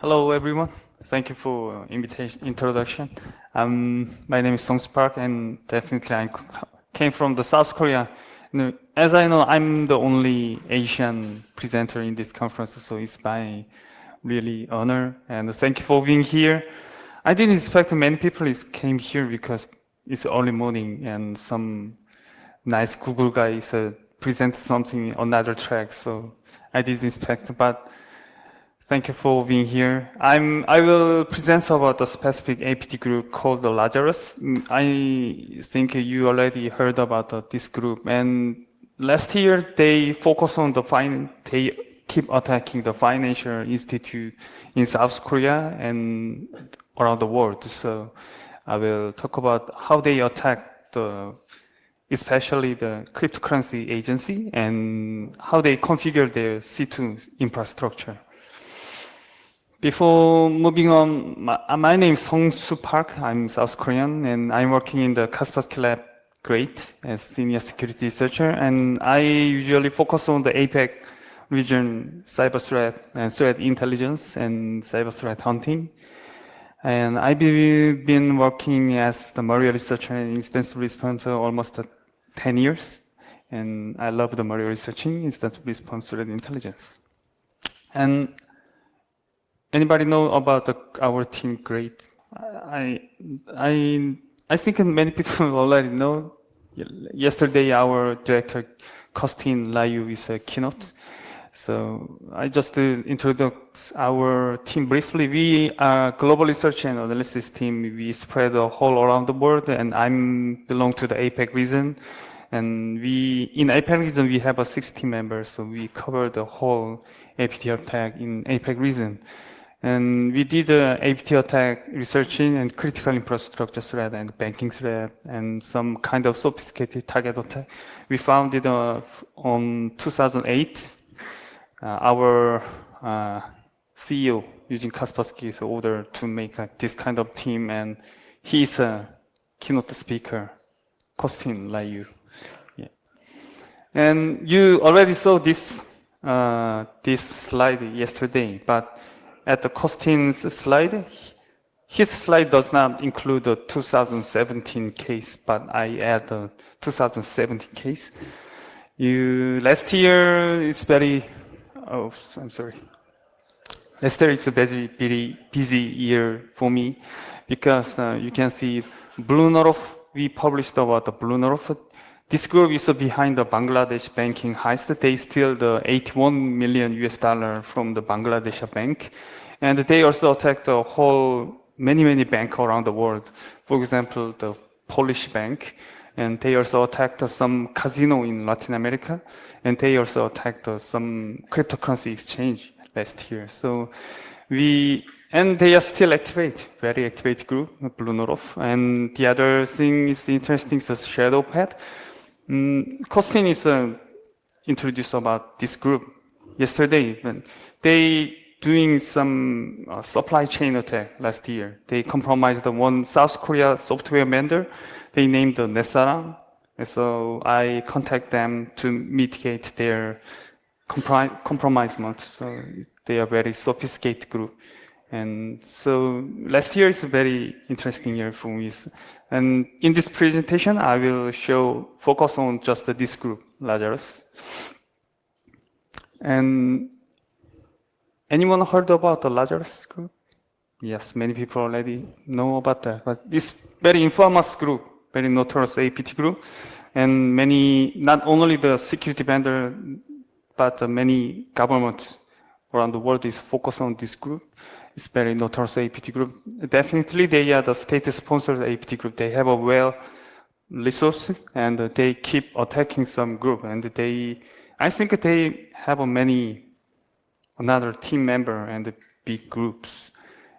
Hello, everyone. Thank you for introduction. My name is Seongsu Park, and definitely came from the South Korea. As I know, I'm the only Asian presenter in this conference, so it's my really honor. And thank you for being here. I didn't expect many people came here because it's early morning and some nice Google guys present something on another track. So I didn't expect, but thank you for being here. I will present about a specific APT group called the Lazarus. I think you already heard about this group. And last year they focus on they keep attacking the financial institute in South Korea and around the world. So I will talk about how they attack especially the cryptocurrency agency and how they configure their C2 infrastructure. Before moving on, my name is Seongsu Park. I'm South Korean, and I'm working in the Kaspersky Lab Great as senior security researcher. And I usually focus on the APEC region cyber threat and threat intelligence and cyber threat hunting. And I've been working as the malware researcher and incident response almost 10 years. And I love the malware researching, incident response, threat intelligence. And anybody know about our team? Great. I think many people already know. Yesterday, our director, Kostin Layu, is a keynote. So I just introduced our team briefly. We are global research and analysis team. We spread all around the world, and I belong to the APEC region. And in APEC region, we have 60 members, so we cover the whole APT attack in APEC region. And we did APT attack researching and critical infrastructure threat and banking threat and some kind of sophisticated target attack. We found it on 2008. Our CEO using Kaspersky's order to make this kind of team, and he's a keynote speaker, Kostin Layu. Yeah. And you already saw this slide yesterday, but at the Kostin's slide, his slide does not include the 2017 case, but I add the 2017 case. Last year it's Last year it's a very busy year for me because you can see Blue North. We published about the Blue North. This group is behind the Bangladesh banking heist. They steal the $81 million from the Bangladesh bank. And they also attacked many banks around the world. For example, the Polish bank. And they also attacked some casino in Latin America. And they also attacked some cryptocurrency exchange last year. And they are still very activate group, Blue North. And the other thing is interesting is Shadowpad. Kostin is introduced about this group yesterday. They doing some supply chain attack last year. They compromised one South Korea software vendor. They named Nessaram. So I contact them to mitigate their compromisement. So they are very sophisticated group. And so last year is a very interesting year for me. And in this presentation, I will focus on just this group, Lazarus. And anyone heard about the Lazarus group? Yes, many people already know about that. But this very infamous group, very notorious APT group, and not only the security vendor, but many governments around the world is focused on this group. It's very notorious APT group. Definitely, they are the state-sponsored APT group. They have a well resources, and they keep attacking some group. And I think they have another team member and big groups.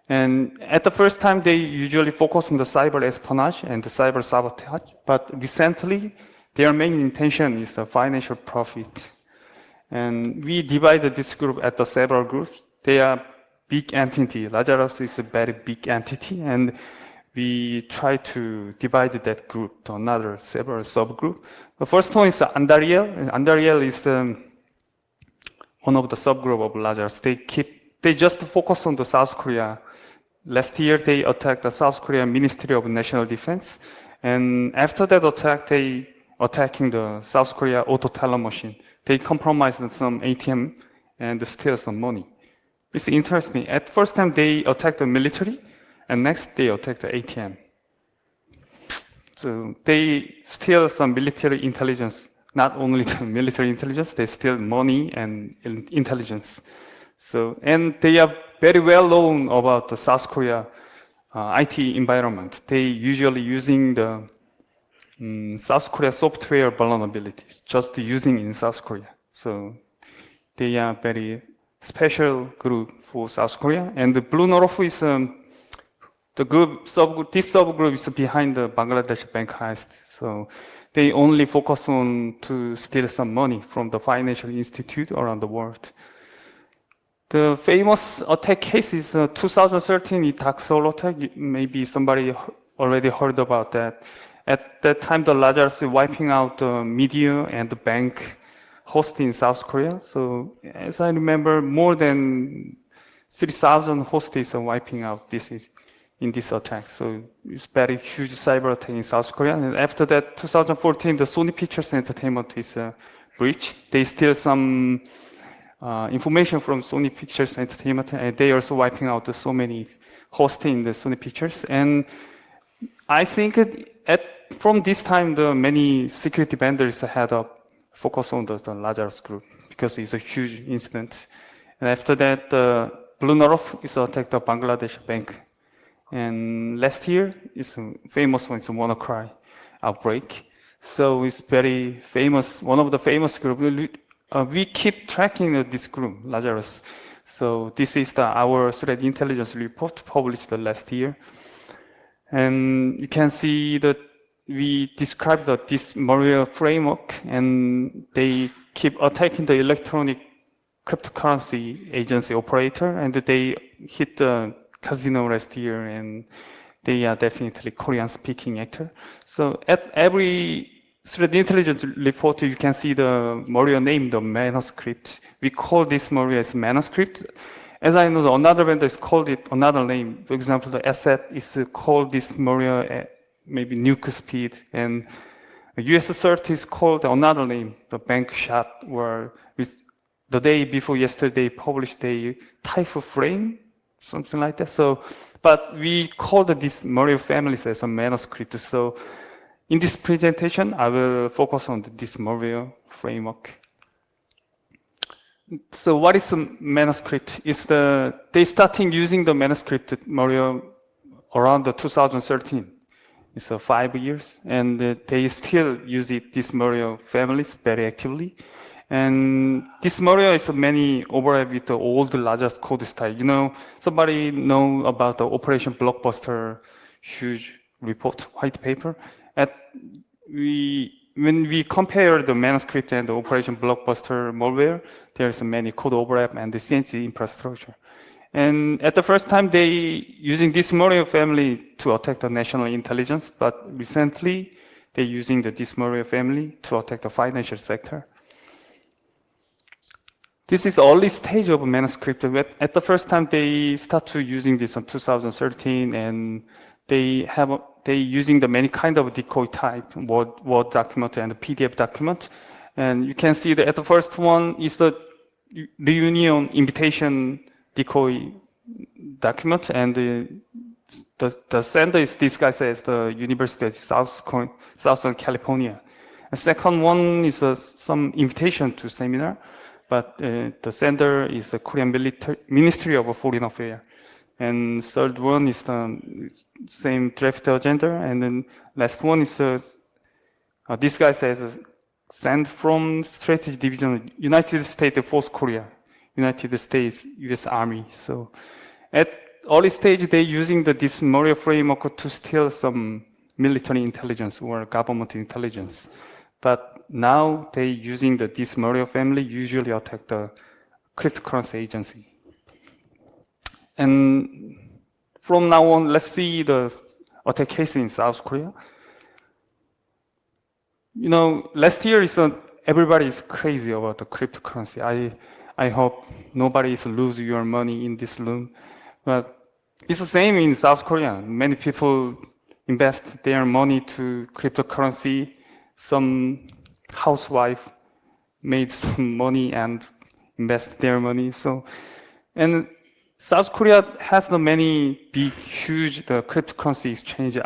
And at the first time, they usually focus on the cyber espionage and the cyber sabotage. But recently, their main intention is the financial profit. And we divided this group at the several groups. They are big entity. Lazarus is a very big entity, and we try to divide that group to several subgroup. The first one is Andariel. Andariel is one of the subgroup of Lazarus. They keep they just focus on the South Korea. Last year, they attacked the South Korea Ministry of National Defense, and after that attack, they attacking the South Korea auto teller machine. They compromised some ATM and steal some money. It's interesting. At first time, they attacked the military, and next they attacked the ATM. So they steal some military intelligence. Not only the military intelligence, they steal money and intelligence. So, and they are very well known about the South Korea IT environment. They usually using the South Korea software vulnerabilities, just using in South Korea. So they are very special group for South Korea. And the Blue North is the group this subgroup is behind the Bangladesh bank heist. So they only focus on to steal some money from the financial institute around the world. The famous attack case is 2013 Dark Soul attack. Maybe somebody already heard about that. At that time, the Lazarus wiping out the media and the bank host in South Korea. So as I remember, more than 3,000 hosts are wiping out in this attack. So it's very huge cyber attack in South Korea. And after that, 2014, the Sony Pictures Entertainment is breached. They steal some information from Sony Pictures Entertainment, and they also wiping out so many hosts in the Sony Pictures. And I think from this time, the many security vendors had a focus on the Lazarus group because it's a huge incident. And after that, the Blue North is attacked the Bangladesh bank. And last year, it's a famous one, it's a WannaCry outbreak. So it's very famous, one of the famous groups. We keep tracking this group, Lazarus. So this is our threat intelligence report published last year. And you can see that we described this malware framework, and they keep attacking the electronic cryptocurrency agency operator, and they hit the casino last year, and they are definitely Korean-speaking actor. So at every threat intelligence report, you can see the malware name, the manuscript. We call this malware as manuscript. As I know, another vendor is called it another name. For example, the asset is called this malware maybe nuke speed, and US cert is called another name, the bank shot, where the day before yesterday published a type of frame, something like that. So, but we called these malware families as a manuscript. So in this presentation, I will focus on this malware framework. So what is a manuscript? They starting using the manuscript malware around 2013. It's 5 years, and they still use this malware families very actively. And this malware is many overlap with the old Lazarus code style. You know, somebody know about the Operation Blockbuster huge report, white paper. When we compare the manuscript and the Operation Blockbuster malware, there's many code overlap and the CNC infrastructure. And at the first time, they using this malware family to attack the national intelligence, but recently they're using this malware family to attack the financial sector. This is early stage of manuscript. At the first time, they start to using this in 2013, and they using the many kind of decoy type, Word document and PDF document. And you can see that at the first one is the reunion invitation decoy document, and the sender is disguised as the University of Southern California. The second one is some invitation to seminar, but the sender is the Korean Ministry of Foreign Affairs. And third one is the same draft agenda, and then last one is disguised as sent from Strategy Division, United States Force Korea. United States, US Army. So at early stage, they're using this malware framework to steal some military intelligence or government intelligence. But now they're using this malware family, usually attack the cryptocurrency agency. And from now on, let's see the attack case in South Korea. You know, last year is everybody is crazy about the cryptocurrency. I hope nobody is losing your money in this room. But it's the same in South Korea. Many people invest their money to cryptocurrency. Some housewife made some money and invest their money. And South Korea has the many big, huge the cryptocurrency exchange.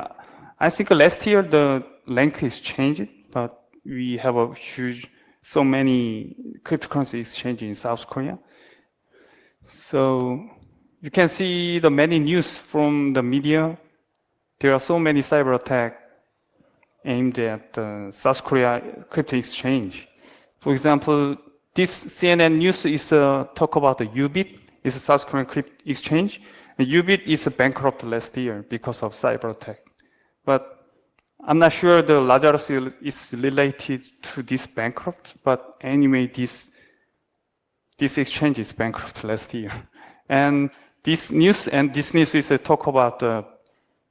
I think last year the rank is changed, but we have a huge, so many cryptocurrency exchange in South Korea. So you can see the many news from the media. There are so many cyber attacks aimed at the South Korea crypto exchange. For example, this CNN news is talk about the Ubit. It's a South Korean crypto exchange. And Ubit is bankrupt last year because of cyber attack. But I'm not sure the Lazarus is related to this bankrupt. But anyway, this exchange is bankrupt last year. And this news is a talk about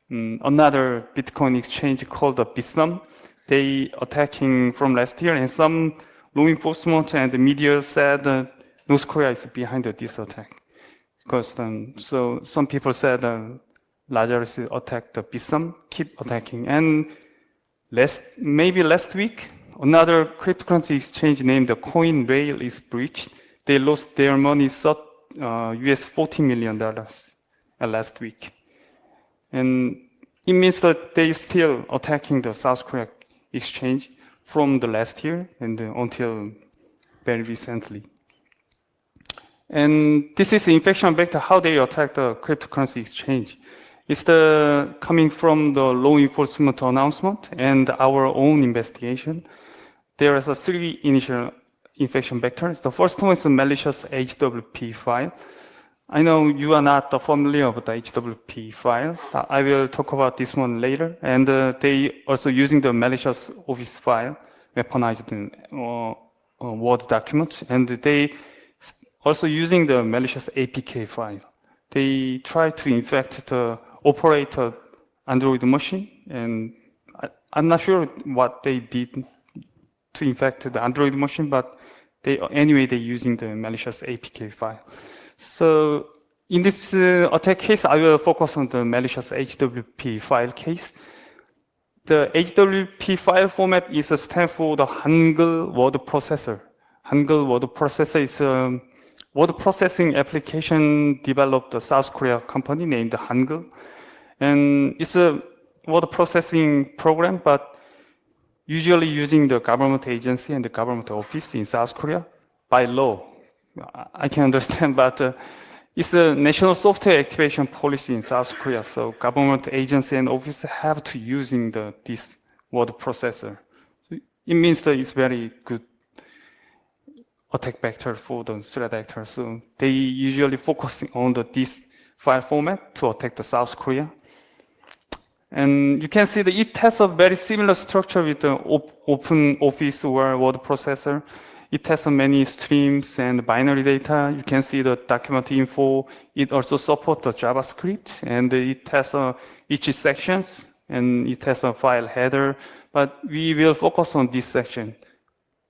another Bitcoin exchange called the Bitsum. They attacking from last year, and some law enforcement and the media said North Korea is behind this attack. Because so some people said Lazarus attacked the Bitsum, keep attacking. And maybe last week, another cryptocurrency exchange named the Coin Rail is breached. They lost their money, US $40 million last week. And it means that they still attacking the South Korea exchange from the last year and until very recently. And this is the infection vector, how they attack the cryptocurrency exchange. It's coming from the law enforcement announcement and our own investigation. There is 3 initial infection vectors. The first one is a malicious HWP file. I know you are not familiar with the HWP file. I will talk about this one later. And they also using the malicious Office file, weaponized Word document, and they also using the malicious APK file. They try to infect the operator Android machine, and I'm not sure what they did to infect the Android machine, but they're using the malicious APK file. So in this attack case, I will focus on the malicious HWP file case. The HWP file format is a stand for the Hangul word processor. Hangul word processor is a word processing application developed a South Korea company named Hangul. And it's a word processing program, but usually using the government agency and the government office in South Korea by law. I can understand, but it's a national software activation policy in South Korea. So government agency and office have to using this word processor. It means that it's very good attack vector for the threat actor. So they usually focus on this file format to attack the South Korea. And you can see that it has a very similar structure with the open office or word processor. It has many streams and binary data. You can see the document info. It also supports the JavaScript, and it has each sections, and it has a file header. But we will focus on this section.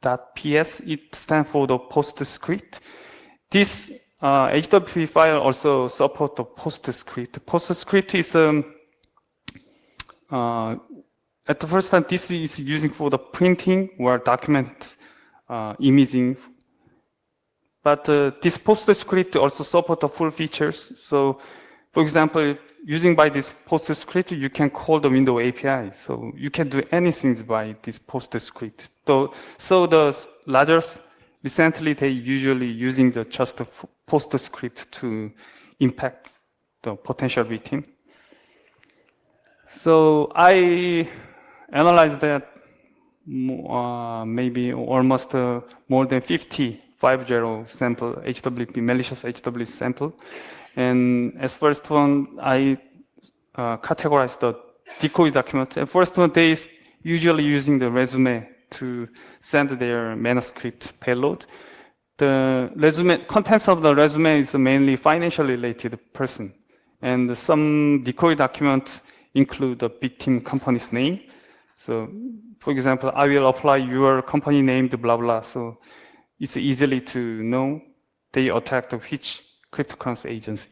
.ps, it stands for the PostScript. This HWP file also supports the PostScript. PostScript is at the first time, this is using for the printing or document imaging. But this PostScript also supports the full features. So, for example, using by this PostScript, you can call the window API. So you can do anything by this PostScript. So the Lazarus, recently they usually using just the PostScript to impact the potential victim. So I analyzed that maybe almost more than 50 sample HWP, malicious HWP sample. And as first one, I categorized the decoy document. And first one, they usually using the resume to send their manuscript payload. The resume, contents of the resume is mainly financial related person. And some decoy documents include the victim company's name. So, for example, I will apply your company name to blah blah. So it's easily to know they attacked which cryptocurrency agency.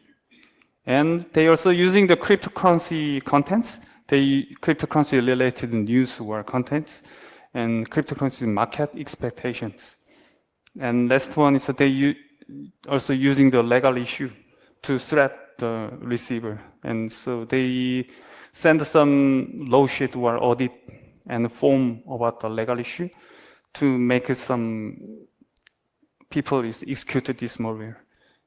And they also using the cryptocurrency contents, they cryptocurrency related news or contents, and cryptocurrency market expectations. And last one is that they also using the legal issue to threat the receiver. And so they send some law sheet or audit and form about the legal issue to make some people is executed this malware.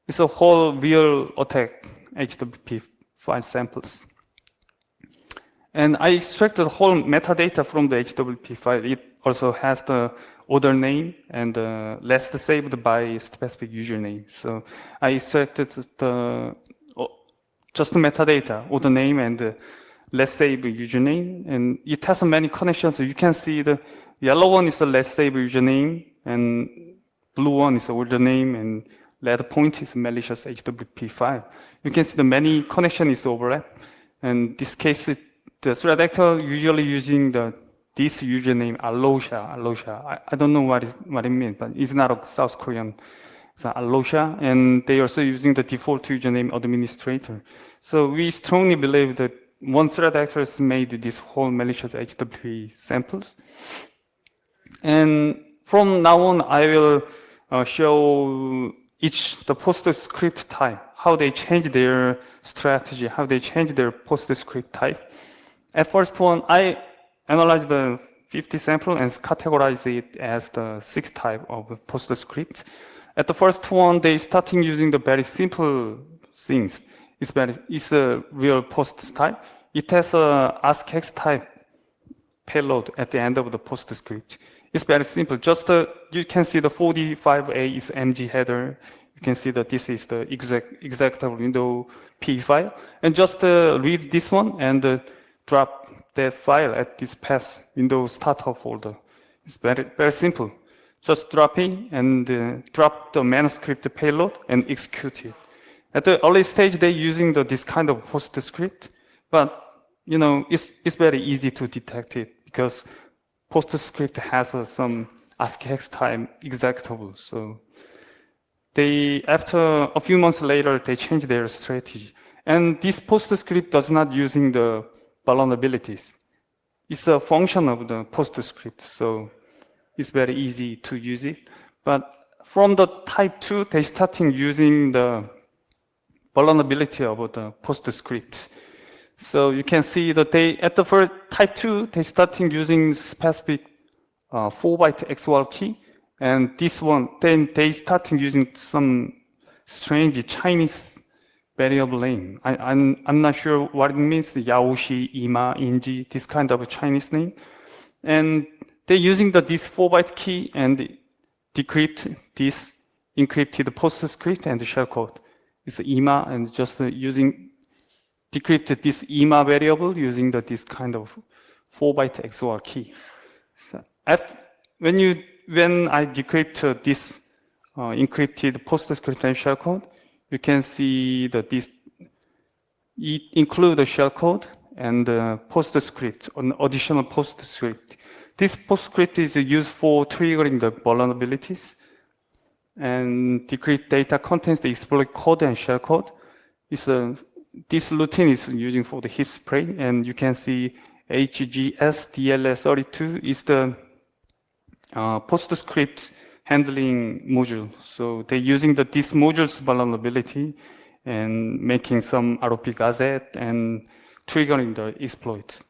It's a whole real attack, HTTP file samples. And I extracted the whole metadata from the HTTP file. It also has the order name and the last saved by specific username. So I extracted just the metadata, order name and the last saved username. And it has many connections. You can see the yellow one is the last saved username and blue one is the order name and red point is malicious HTTP file. You can see the many connections overlap. And this case, the threat actor usually using this username Alosha. I don't know what it means, but it's not a South Korean. So Alosha, and they also using the default username administrator. So we strongly believe that one threat actor has made this whole malicious HTTP samples. And from now on, I will show the PostScript type, how they change their strategy, how they change their PostScript type. At first one, I analyzed the 50 sample and categorize it as the 6 type of PostScript. At the first one, they starting using the very simple things. It's a real post type. It has a ASCII type payload at the end of the PostScript. It's very simple. Just you can see the 45A is MG header. You can see that this is the exact window P file. And just read this one and drop that file at this path Windows starter folder. It's very simple. Just drop in and drop the manuscript payload and execute it. At the early stage, they're using this kind of PostScript, but it's very easy to detect it because PostScript has some ASCII type executable. So after a few months later, they changed their strategy. And this PostScript does not using the vulnerabilities. It's a function of the PostScript, so it's very easy to use it. But from the type 2, they starting using the vulnerability of the PostScript. So you can see that at the first type 2, they starting using specific 4-byte XOR key. And this one, then they starting using some strange Chinese variable name. I'm not sure what it means, Yaoshi, Ima, Inji, this kind of Chinese name. And they're using this 4-byte key and decrypt this encrypted PostScript and the shellcode. It's Ima and just decrypt this Ima variable using this kind of 4-byte XOR key. So when I decrypt this encrypted PostScript and shellcode, you can see that it includes the shellcode and the PostScript, an additional PostScript. This PostScript is used for triggering the vulnerabilities and decrypt data contains the exploit code and shellcode. This routine is using for the heap spray, and you can see HGSDLS32 is the PostScript handling module. So they're using this module's vulnerability and making some ROP gazette and triggering the exploits.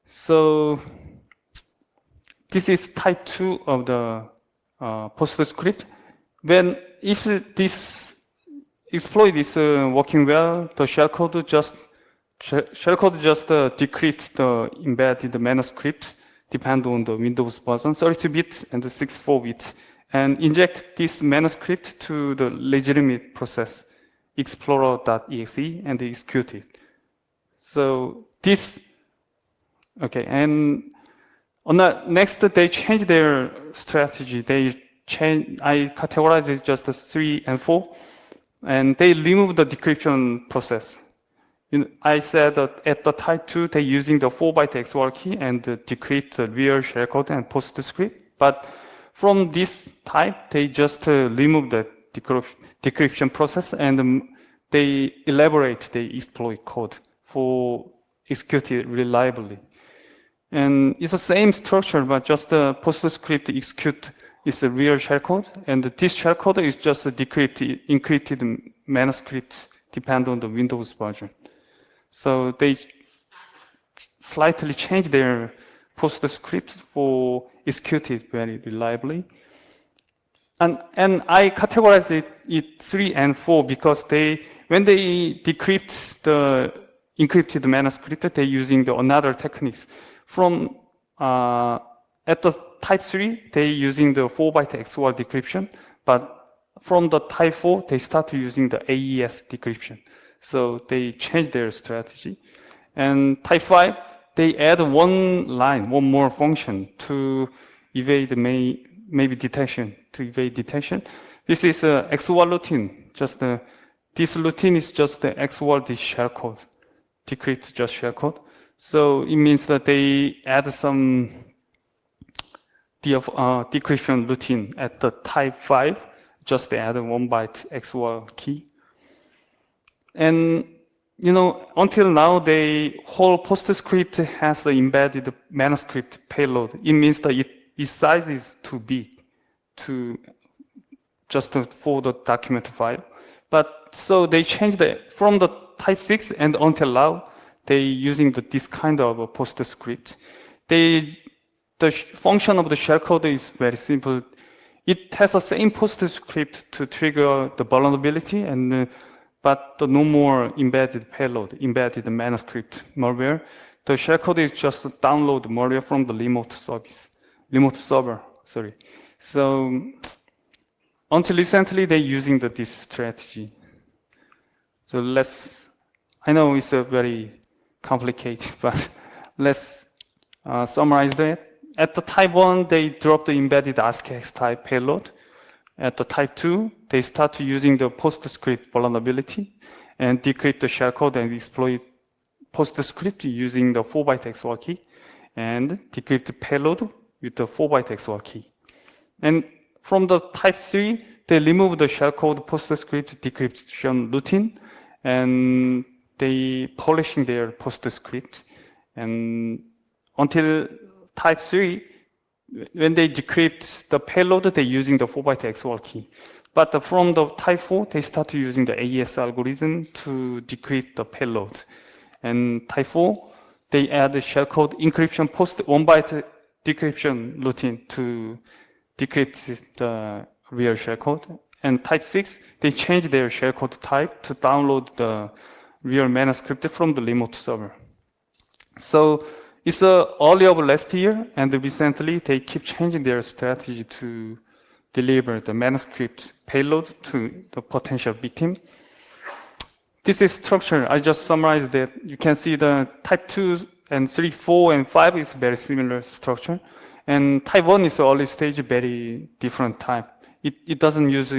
So this is type 2 of the PostScript. If this exploit is working well, the shellcode just decrypts the embedded manuscript depend on the Windows version, 32-bit and 64-bit, and inject this manuscript to the legitimate process, explorer.exe, and execute it. So and on the next, they change their strategy. I categorize it just as 3 and 4, and they remove the decryption process. I said that at the type 2, they're using the 4-byte XOR key and decrypt the real shellcode and PostScript. But from this type, they just remove the decryption process and they elaborate the exploit code for execute it reliably. And it's the same structure, but just the PostScript execute is a real shellcode, and this shellcode is just a encrypted manuscript depend on the Windows version. So they slightly change their PostScript for execute it very reliably. And I categorize it 3 and 4 because when they decrypt the encrypted manuscript, they're using another techniques. From at the type 3, they're using the 4-byte XOR decryption, but from the type 4, they start using the AES decryption. So they change their strategy. And type 5, they add one more function to evade maybe detection, to evade detection. This is a XOR routine. This routine is just the XOR this shellcode, decrypt just shellcode. So it means that they add some decryption routine at the type 5, just they add a 1-byte XOR key. And until now, the whole PostScript has the embedded manuscript payload. It means that its size is too big for the document file. But so they changed from the type 6 and until now, they're using this kind of a PostScript. The function of the shellcode is very simple. It has the same PostScript to trigger the vulnerability, but no more embedded payload, embedded manuscript malware. The shellcode is just download malware from the remote server. So until recently, they're using this strategy. So I know it's a very complicated, but let's summarize that. At the type 1, they drop the embedded ASCII type payload. At the type 2, they start using the PostScript vulnerability and decrypt the shellcode and exploit PostScript using the 4-byte XOR key and decrypt the payload with the 4-byte XOR key. And from the type 3, they remove the shellcode PostScript decryption routine and they polishing their PostScript. And until type 3, when they decrypt the payload, they're using the 4-byte XOR key. But from the type 4, they start using the AES algorithm to decrypt the payload. And type 4, they add the shellcode encryption post 1-byte decryption routine to decrypt the real shellcode. And type 6, they change their shellcode type to download the real manuscript from the remote server. So it's early of last year, and recently they keep changing their strategy to deliver the manuscript payload to the potential victim. This is structure. I just summarized that. You can see the type 2 and 3, 4, and 5 is very similar structure. And type 1 is early stage, very different type. It doesn't use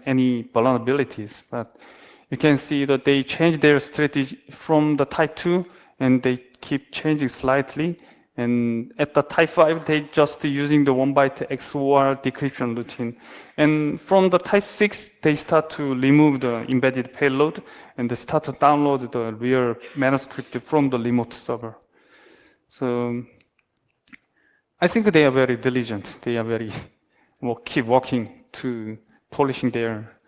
any vulnerabilities, but you can see that they change their strategy from the type 2 and they keep changing slightly. And at the type 5, they just using the 1-byte XOR decryption routine. And from the type 6, they start to remove the embedded payload and they start to download the real manuscript from the remote server. So I think they are very diligent. They are very keep working to polishing their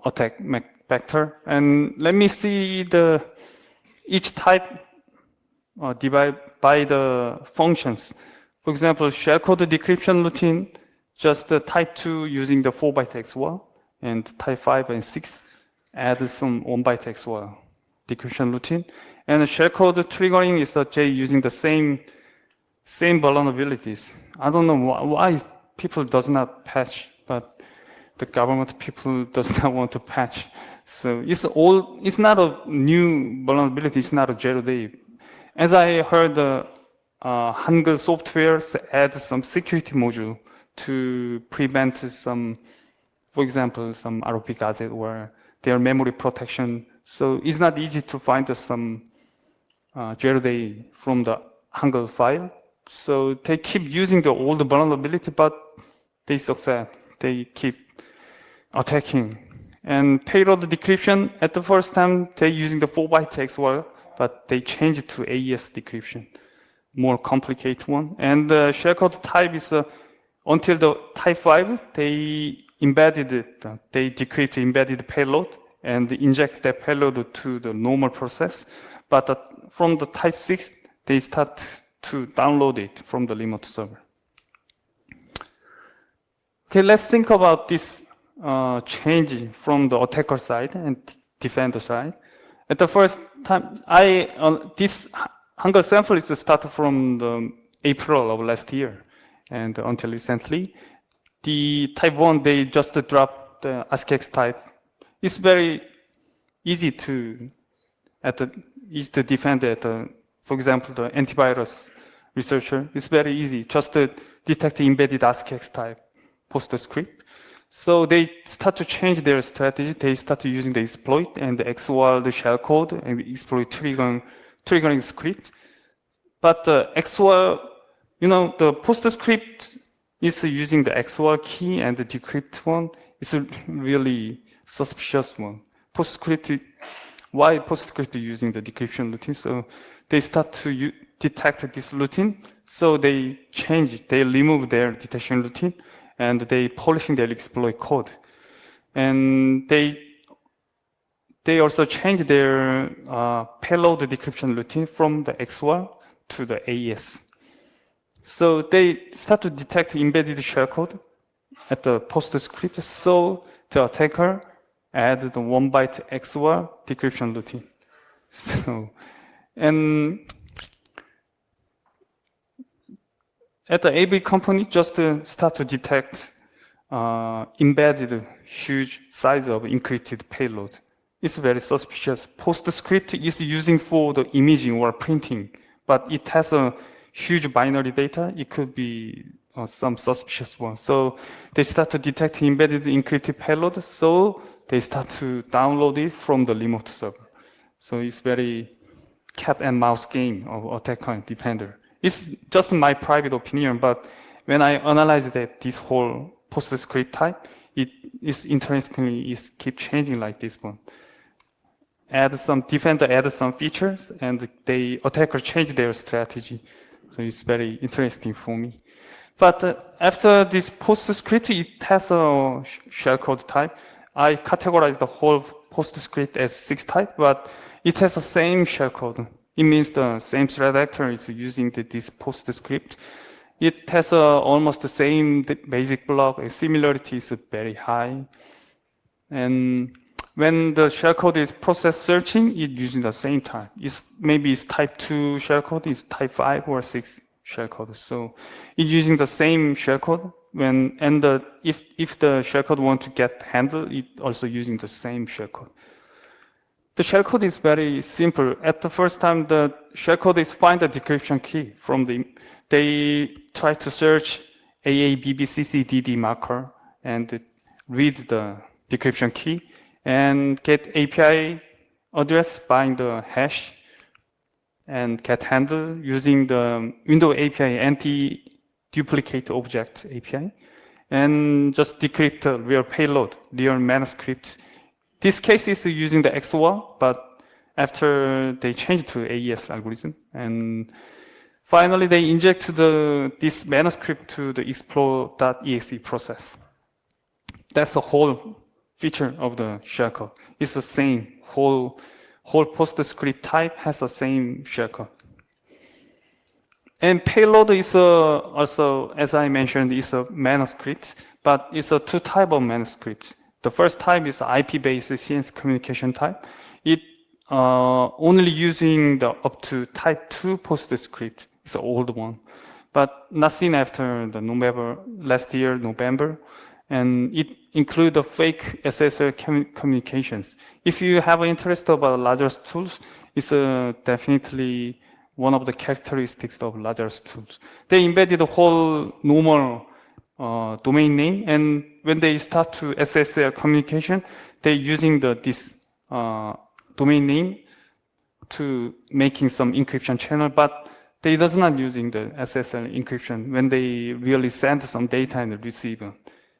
attack vector. And let me see each type divided by the functions. For example, shellcode decryption routine, just the type 2 using the 4-byte XOR, and type 5 and 6 add some 1-byte XOR decryption routine. And the shellcode triggering is using the same vulnerabilities. I don't know why people does not patch, but the government people does not want to patch. So it's not a new vulnerability, it's not a 0-day. As I heard, Hangul software add some security module to prevent some, for example, some ROP gadget or their memory protection So it's not easy to find some zero day from the Hangul file. So they keep using the old vulnerability, but they succeed. They keep attacking. And payload decryption, at the first time, they're using the 4-byte XOR, but they changed it to AES decryption, more complicated one. And the shellcode type is, until the type 5, they embedded it, they decrypt embedded payload and inject that payload to the normal process. But from the type 6, they start to download it from the remote server. Okay, let's think about this change from the attacker side and defender side. At the first time, this Hangul sample is started from the April of last year, and until recently, the type 1, they just dropped the ASCII type. It's very easy to defend it. For example, the antivirus researcher, it's very easy just to detect the embedded ASCII type PostScript. So they start to change their strategy. They start using the exploit and the XOR, the shellcode, and the exploit triggering script. But the XOR, the PostScript is using the XOR key, and the decrypt one is a really suspicious one. Why PostScript using the decryption routine? So they start to detect this routine. So they remove their detection routine, and they polishing their exploit code. And they also change their payload decryption routine from the XOR to the AES. So they start to detect embedded shellcode at the PostScript, so the attacker add the 1-byte XOR decryption routine. So, and at the AV company, just start to detect embedded huge size of encrypted payload. It's very suspicious. PostScript is using for the imaging or printing, but it has a huge binary data. It could be some suspicious one. So they start to detect embedded encrypted payload, so they start to download it from the remote server. So it's very cat and mouse game of attacker and defender. It's just my private opinion, but when I analyze this whole PostScript type, it is interestingly, it keeps changing like this one. Defender added some features, and the attacker changed their strategy. So it's very interesting for me. But after this PostScript, it has a shellcode type. I categorize the whole PostScript as 6 type, but it has the same shellcode. It means the same threat actor is using this PostScript. It has almost the same basic block. Similarity is very high. And when the shellcode is process searching, it's using the same type. Maybe it's type 2 shellcode, it's type 5 or 6 shellcode. So it's using the same shellcode. If the shellcode want to get handled, it also using the same shellcode. The shellcode is very simple. At the first time, the shellcode is find the decryption key they try to search AABBCCDD marker and read the decryption key and get API address by the hash and get handle using the window API anti-duplicate object API and just decrypt the real payload, real manuscript. This case is using the XOR, but after they changed to AES algorithm, and finally they inject this manuscript to the explore.exe process. That's the whole feature of the shellcode. It's the same. Whole PostScript type has the same shellcode. And payload is also, as I mentioned, is a manuscript, but it's a 2 type of manuscripts. The first type is IP-based CNC communication type. It only using the up to type 2 PostScript. It's an old one, but not seen after the last year, November. And it includes the fake SSL communications. If you have an interest about Lazarus tools, it's definitely one of the characteristics of Lazarus tools. They embedded the whole normal domain name, and when they start to SSL communication, they're using this domain name to making some encryption channel, but they does not using the SSL encryption when they really send some data and receive.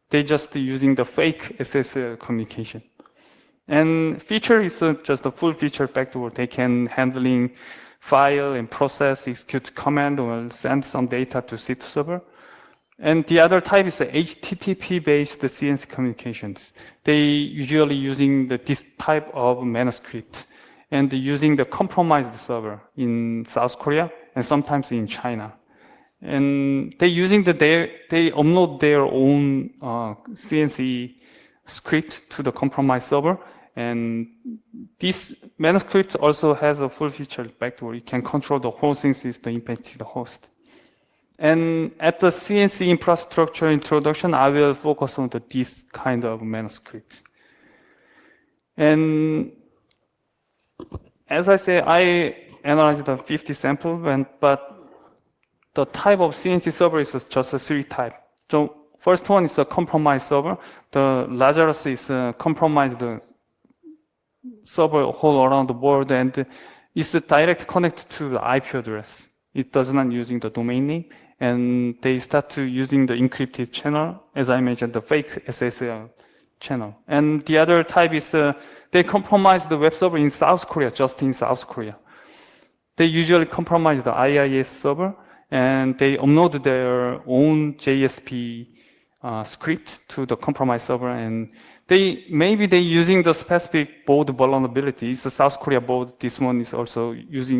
They just using the fake SSL communication. And feature is just a full feature backdoor. They can handling file and process, execute command, or send some data to SIT server. And the other type is the HTTP-based CNC communications. They usually using this type of manuscript and using the compromised server in South Korea and sometimes in China. And they upload their own CNC script to the compromised server. And this manuscript also has a full feature backdoor. It can control the whole thing system impacting the host. And at the CNC infrastructure introduction, I will focus on this kind of manuscript. And as I say, I analyzed the 50 samples, but the type of CNC server is just a 3 type. So first one is a compromised server. The Lazarus is a compromised server all around the world, and it's a direct connect to the IP address. It does not using the domain name, and they start to using the encrypted channel, as I mentioned, the fake SSL channel. And the other type is they compromise the web server in South Korea, just in South Korea. They usually compromise the IIS server, and they upload their own JSP script to the compromised server, and maybe they using the specific board vulnerability. It's a South Korea board. This one is also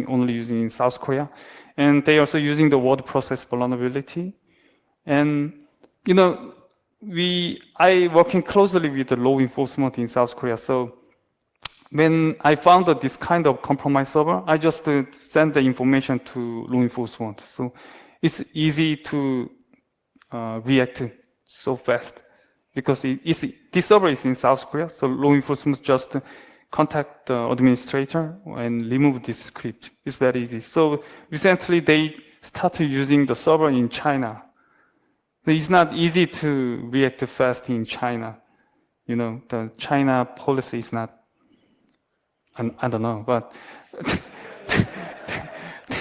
only using in South Korea, and they also using the word process vulnerability. And I working closely with the law enforcement in South Korea. So when I found this kind of compromised server, I just send the information to law enforcement. So it's easy to react so fast because this server is in South Korea. So law enforcement just contact the administrator and remove this script. It's very easy. So recently they started using the server in China. It's not easy to react fast in China. The China policy is not, I don't know, but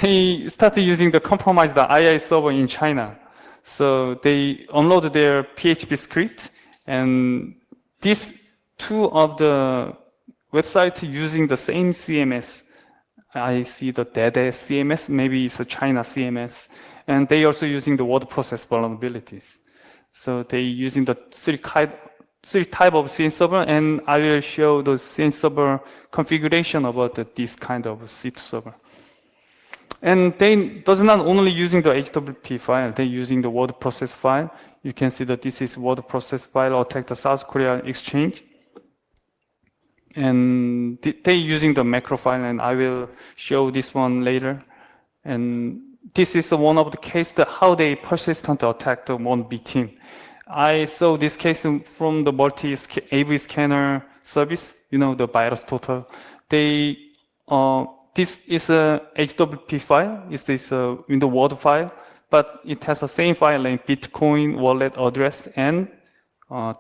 they started using the compromised II server in China. So they upload their PHP script, and these two of the websites using the same CMS. I see the Dede CMS, maybe it's a China CMS, and they also using the word process vulnerabilities. So they using the three type of CN server, and I will show the CN server configuration about this kind of C2 server. And they does not only using the HWP file, they're using the word process file. You can see that this is word process file attack the South Korea exchange. And they're using the macro file, and I will show this one later. And this is one of the cases how they persistent attack the one victim. I saw this case from the multi-AV scanner service, the virus total. This is a HWP file. It's this window word file, but it has the same file name, Bitcoin wallet address and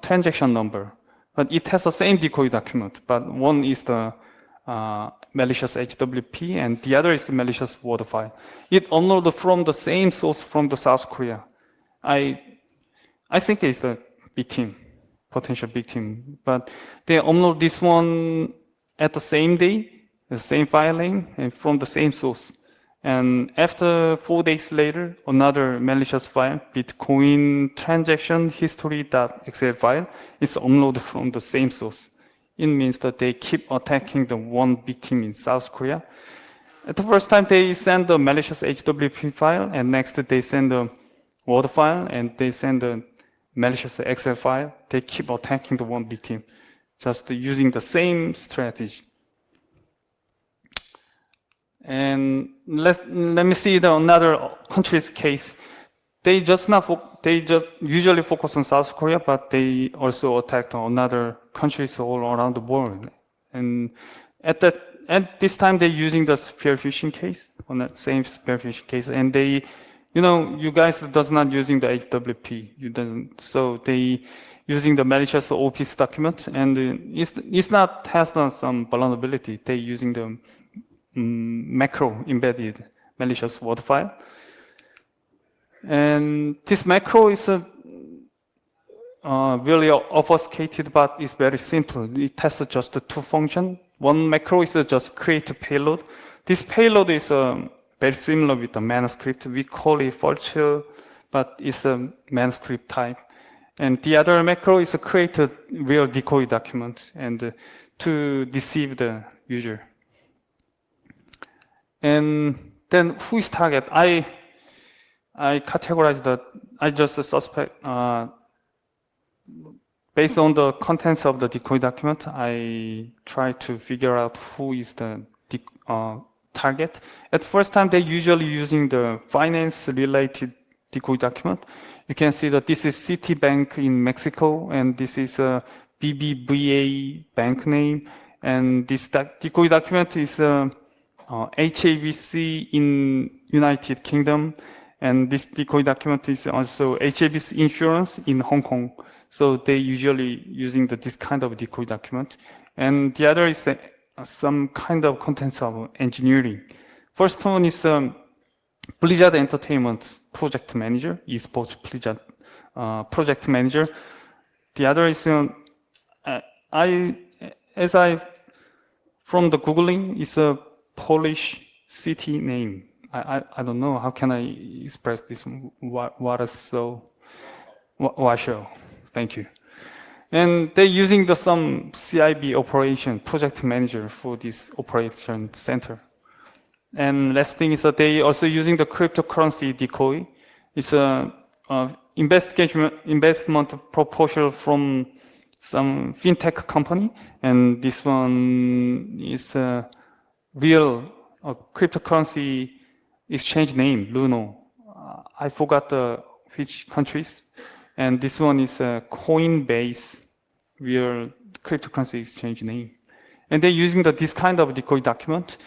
transaction number. But it has the same decoy document, but one is the malicious HWP and the other is the malicious word file. It uploaded from the same source from the South Korea. I think it's the victim, potential victim, but they upload this one at the same day, the same file name, and from the same source. And after 4 days later, another malicious file, Bitcoin transaction history.exe file, is uploaded from the same source. It means that they keep attacking the one victim in South Korea. At the first time, they send the malicious HWP file, and next they send the word file, and they send the malicious Excel file. They keep attacking the one victim, just using the same strategy. And let me see another country's case. They just usually focus on South Korea, but they also attacked another countries all around the world. And at this time, they're using the spear phishing case, on that same spear phishing case, and they You guys does not using the HWP. You doesn't. So they using the malicious OPC document, and it's not has not some vulnerability. They using the macro embedded malicious word file, and this macro is really obfuscated, but it's very simple. It has just two functions. One macro is just create a payload. This payload is very similar with the manuscript. We call it virtual, but it's a manuscript type. And the other macro is create a real decoy document and to deceive the user. And then who is target? I categorize that. I just suspect. Based on the contents of the decoy document, I try to figure out who is the target. At first time, they're usually using the finance-related decoy document. You can see that this is Citibank in Mexico, and this is a BBVA bank name, and this decoy document is HABC in United Kingdom, and this decoy document is also HABC Insurance in Hong Kong. So they usually using this kind of decoy document. And the other is some kind of contents of engineering. First one is Blizzard Entertainment Project Manager, esports Blizzard Project Manager. The other is from the Googling, is a Polish city name. I don't know how can I express this. Warsaw. Thank you. And they're using some CIB operation project manager for this operation center. And last thing is that they also using the cryptocurrency decoy. It's a investment proposal from some fintech company, and this one is a real cryptocurrency exchange name, Luno. I forgot which countries. And this one is a Coinbase real cryptocurrency exchange name. And they're using this kind of decoy document.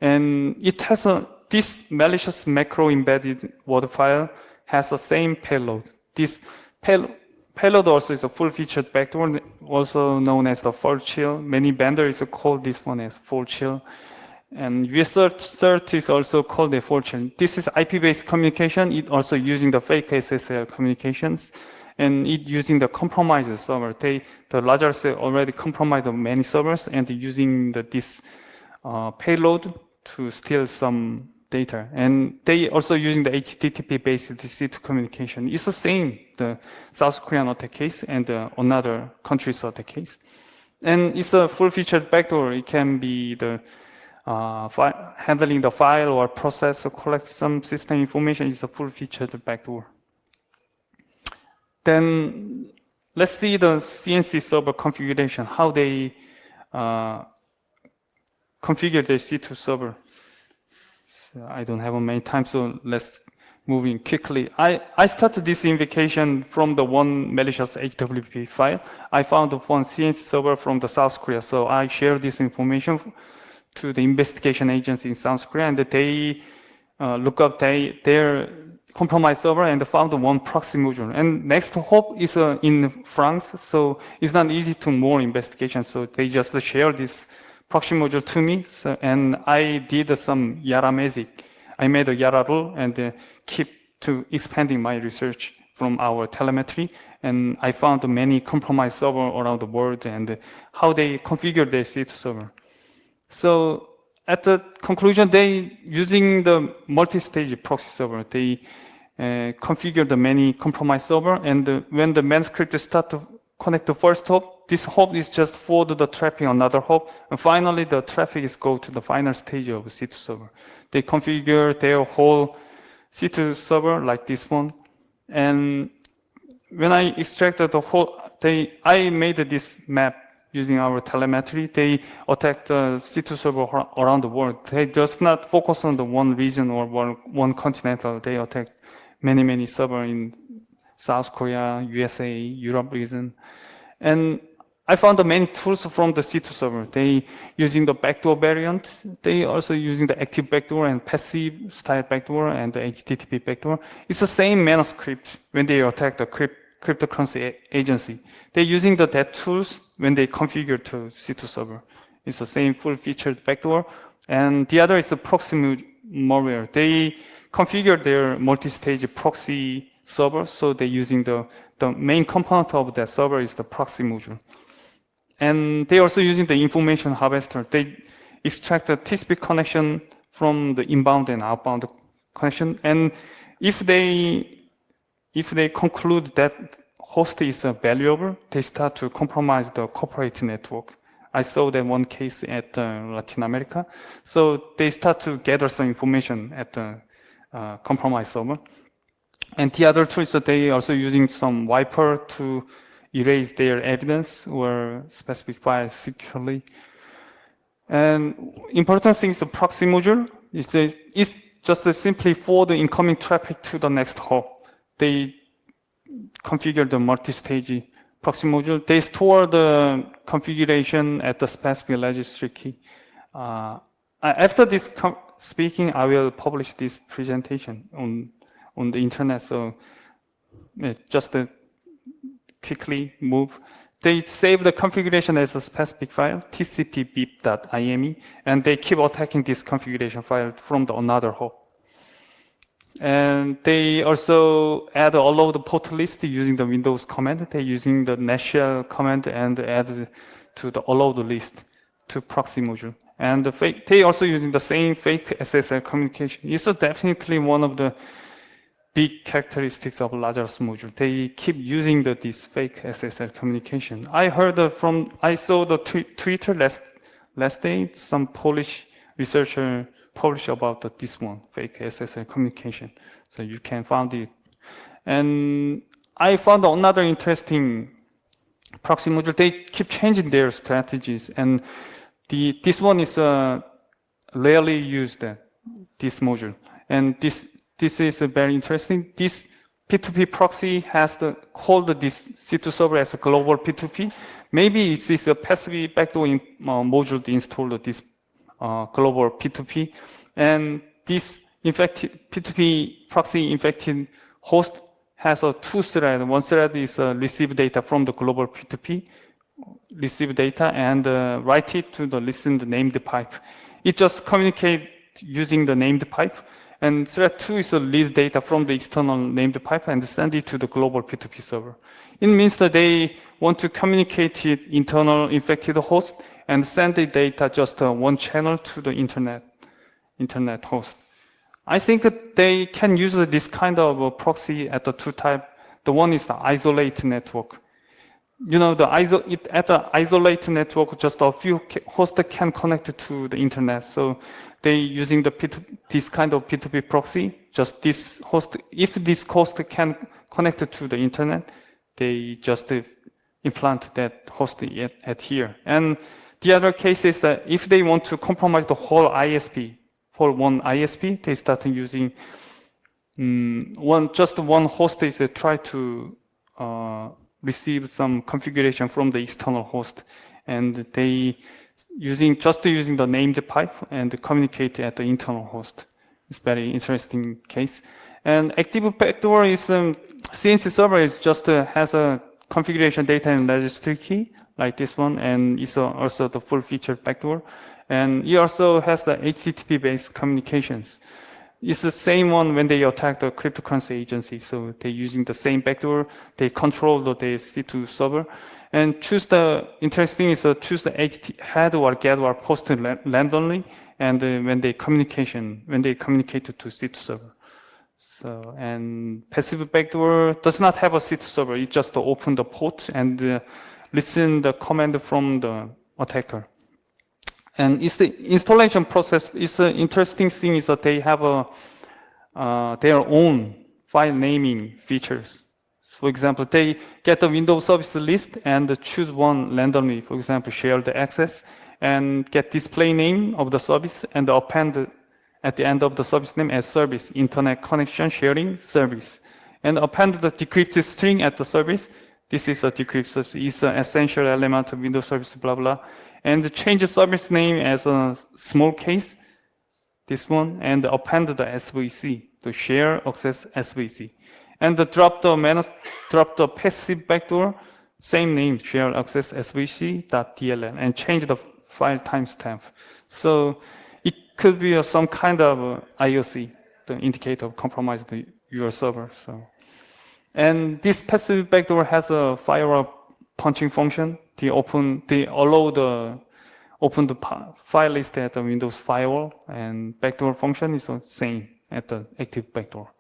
And it has this malicious macro embedded word file has the same payload. This payload also is a full-featured backdoor, also known as the full chill. Many vendors call this one as full chill. And US cert is also called a full chill. This is IP-based communication. It also using the fake SSL communications, and it using the compromised server. The Lazarus already compromised many servers, and using this payload to steal some data. And they also using the HTTP-based DC2 communication. It's the same, the South Korean attack case and another country's attack case. And it's a full-featured backdoor. It can be the handling the file or process or collect some system information is a full-featured backdoor. Then let's see the CNC server configuration, how they configure the C2 server. So I don't have many time, so let's move in quickly. I started this invocation from the one malicious HWP file. I found one CNC server from the South Korea, so I share this information to the investigation agency in South Korea, and they look up their compromised server and found one proxy module. And next hop is in France, so it's not easy to more investigation. So they just share this proxy module to me, and I did some Yara magic. I made a Yara rule and keep to expanding my research from our telemetry, and I found many compromised server around the world and how they configure their C2 server. So at the conclusion, they using the multi-stage proxy server. They configure the many compromised server, and when the manuscript start to connect the first hop, this hop is just forward the traffic another hop, and finally the traffic is go to the final stage of C2 server. They configure their whole C2 server like this one, and when I extracted the whole, I made this map using our telemetry. They attack the C2 server around the world. They just not focus on the one region or one continental. They attack many servers in South Korea, USA, Europe region. And I found many tools from the C2 server. They using the backdoor variant. They also using the active backdoor and passive style backdoor and the HTTP backdoor. It's the same manuscript when they attack the cryptocurrency agency. They're using that tools when they configure to C2 server. It's the same full-featured backdoor. And the other is the proxy malware. They configure their multi-stage proxy server, so they're using the main component of that server is the proxy module. And they're also using the information harvester. They extract the TCP connection from the inbound and outbound connection. And if they conclude that host is valuable, they start to compromise the corporate network. I saw that one case at Latin America. So they start to gather some information at the compromised server. And the other tool is that they also using some wiper to erase their evidence or specific files securely. And important thing is the proxy module. It's just simply for the incoming traffic to the next hop. They configure the multi-stage proxy module. They store the configuration at the specific registry key. After this speaking, I will publish this presentation on the internet. So just quickly move. They save the configuration as a specific file, tcp-beep.ime, and they keep attacking this configuration file from another hop. And they also add all of the port list using the Windows command. They're using the netshell command and add to the all of the list to proxy module. And they also using the same fake SSL communication. It's definitely one of the big characteristics of Lazarus module. They keep using this fake SSL communication. I saw the Twitter last day, some Polish researcher published about this one, fake SSL communication. So you can find it. And I found another interesting proxy module. They keep changing their strategies. And this one is rarely used, this module. And this is very interesting. This P2P proxy has called this C2 server as a global P2P. Maybe it is a passive backdoor module installed this global P2P. And this infected P2P proxy infected host has two threads. One thread is receive data from the global P2P, receive data and write it to the listened named pipe. It just communicates using the named pipe. And thread 2 is read data from the external named pipe and send it to the global P2P server. It means that they want to communicate it internal infected host and send the data just one channel to the internet host. I think they can use this kind of proxy at the two types. The one is the isolate network. You know, at the isolate network, just a few hosts can connect to the internet. So they using this kind of P2P proxy, just this host. If this host can connect to the internet, they just implant that host at here. And the other case is that if they want to compromise the whole ISP, for one ISP, they start using just one host is try to receive some configuration from the external host, and they using the named pipe and communicate at the internal host. It's very interesting case. And active backdoor is CNC server is just has a configuration data and registry key like this one, and it's also the full featured backdoor. And it also has the HTTP based communications. It's the same one when they attack the cryptocurrency agency. So they're using the same backdoor. They control the C2 server. And choose the head or get or post randomly. And when they communicate to C2 server. So, and passive backdoor does not have a C2 server. It just open the port and listen the command from the attacker. And it's the installation process. It's an interesting thing is that they have their own file naming features. So for example, they get the Windows service list and choose one randomly. For example, share the access and get display name of the service and append at the end of the service name as service, internet connection sharing service. And append the decrypted string at the service. This is a decrypt. It's an essential element of Windows service, blah, blah. And change the service name as a small case, this one, and append the SVC, to share access SVC. And drop the passive backdoor, same name, share access svc.dll, and change the file timestamp. So it could be some kind of IOC, the indicator of compromise your server. And this passive backdoor has a firewall punching function. They allow the open the file list at the Windows firewall, and backdoor function is the same at the active backdoor.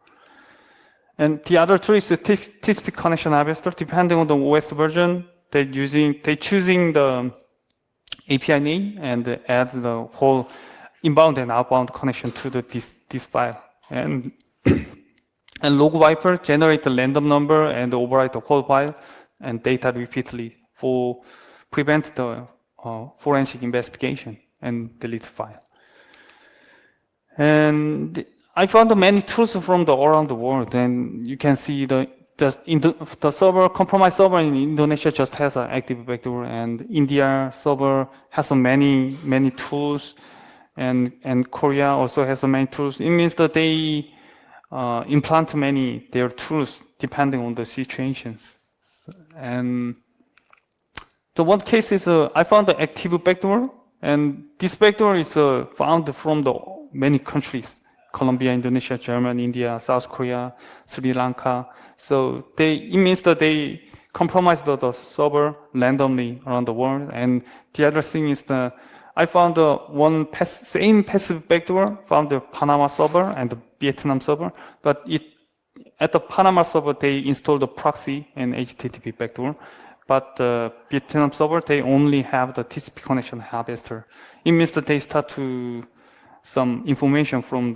And the other tool is the TCP connection harvester. Depending on the OS version, they're choosing the API name and add the whole inbound and outbound connection to this file. And log wiper generate the random number and overwrite the whole file and data repeatedly for prevent the forensic investigation and delete file. And I found many tools from around the world, and you can see the server, compromised server in Indonesia just has an active backdoor, and India server has many tools, and Korea also has many tools. It means that they implant their tools depending on the situations. And the one case is I found the active backdoor, and this backdoor is found from many countries. Colombia, Indonesia, Germany, India, South Korea, Sri Lanka. So it means that they compromise the server randomly around the world. And the other thing is I found same passive backdoor found the Panama server and the Vietnam server, but at the Panama server they installed the proxy and HTTP backdoor. But the Vietnam server, they only have the TCP connection harvester. It means that they start to some information from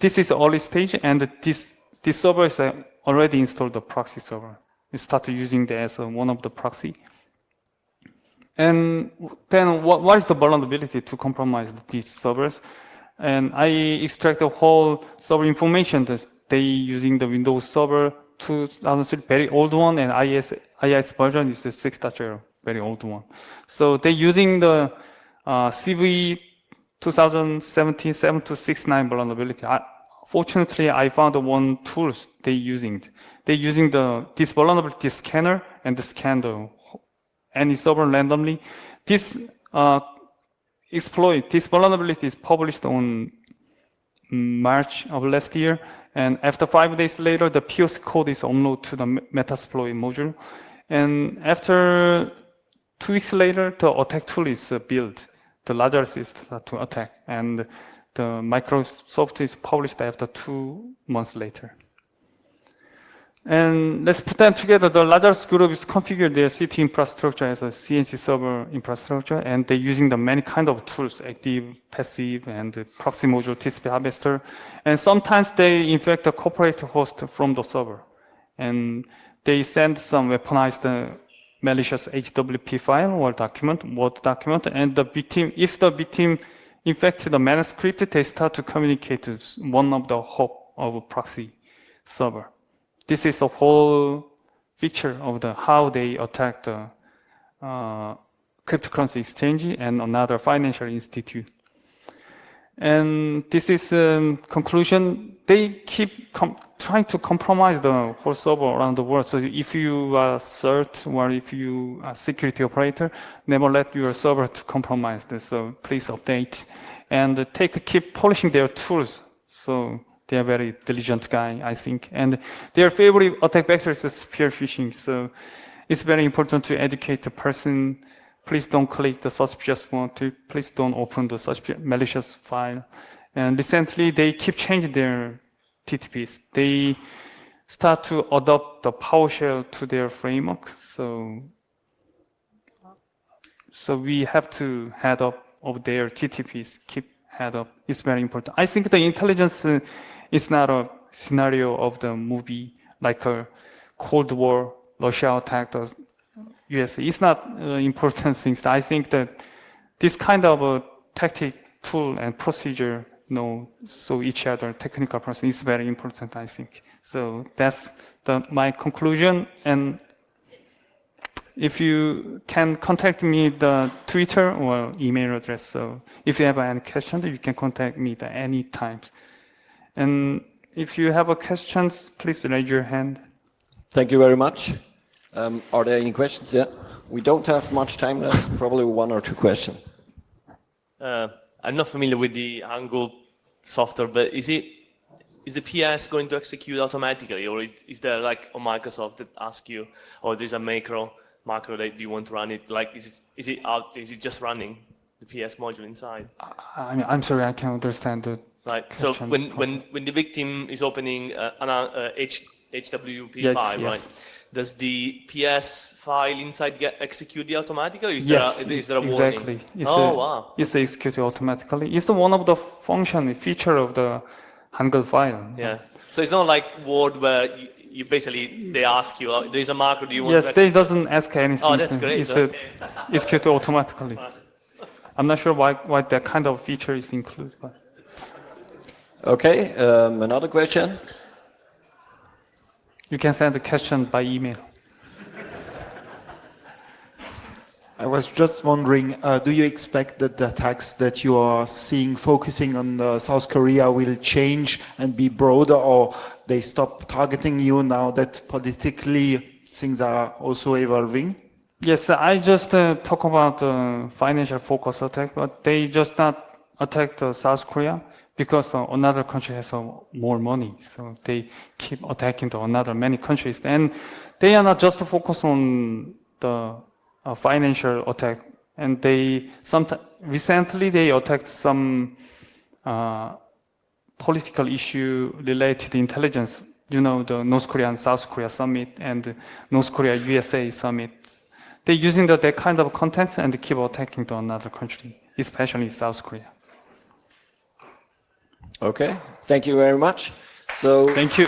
this is early stage, and this server is already installed the proxy server. We start using that as one of the proxy. And then what is the vulnerability to compromise these servers? And I extract the whole server information that they using the Windows Server 2003, very old one, and IIS version is the 6.0, very old one. So they're using the CV 2017 7269 vulnerability. Fortunately, I found one tools they're using. They're using this vulnerability scanner and scan any server randomly. This this vulnerability is published on March of last year, and after 5 days later, the POC code is uploaded to the Metasploit module. And after 2 weeks later, the attack tool is built. The Lazarus is to attack, and the Microsoft is published after 2 months later. And let's put them together. The Lazarus group is configured their city infrastructure as a CNC server infrastructure, and they're using the many kind of tools, active, passive, and the proxy module, TCP harvester. And sometimes they infect the corporate host from the server, and they send some weaponized malicious HWP file or document, Word document, and if the victim infected the manuscript, they start to communicate to one of the hop of a proxy server. This is a whole feature of how they attack the cryptocurrency exchange and another financial institute. And this is conclusion. They keep trying to compromise the whole server around the world. So if you are CERT or if you are security operator, never let your server to compromise this. So please update and keep polishing their tools. So they are very diligent guy, I think. And their favorite attack vector is spear phishing. So it's very important to educate the person. Please don't click the suspicious one. Please don't open the malicious file. And recently, they keep changing their TTPs. They start to adopt the PowerShell to their framework. So we have to head up of their TTPs, keep head up. It's very important. I think the intelligence is not a scenario of the movie like a Cold War, Russia attacked the USA. It's not important things. I think that this kind of a tactic tool and procedure, so each other technical person is very important, I think. So that's my conclusion. And if you can contact me the Twitter or email address. So if you have any questions, you can contact me at any times. And if you have a questions, please raise your hand. Thank you very much. Are there any questions? Yeah, we don't have much time left. Probably one or two questions. I'm not familiar with the Hangul software, but is the PS going to execute automatically, or is there like a Microsoft that asks you, or there's a macro that you want to run it? Like, is it just running the PS module inside? I'm sorry, I can't understand the Right. So question. when the victim is opening an HWP Yes, file, yes. right? Does the PS file inside get automatically? Is Yes, there a exactly. warning? Wow. It's executed automatically. It's one of the feature of the Hangul file. Yeah. So it's not like Word where you basically, they ask you, there is a macro, do you want to Yes, they doesn't ask anything. Oh, that's great. It's executed automatically. I'm not sure why that kind of feature is included. But. Okay, another question. You can send the question by email. I was just wondering, do you expect that the attacks that you are seeing focusing on South Korea will change and be broader, or they stop targeting you now that politically things are also evolving? Yes, I just talk about financial focus attack, but they just not attack South Korea because another country has more money, so they keep attacking many countries, and they are not just focused on the financial attack, and recently they attacked some political issue related intelligence. You know, the North Korea and South Korea summit and North Korea USA summit. They're using that kind of contents and keep attacking to another country, especially South Korea. Okay, thank you very much. So Thank you.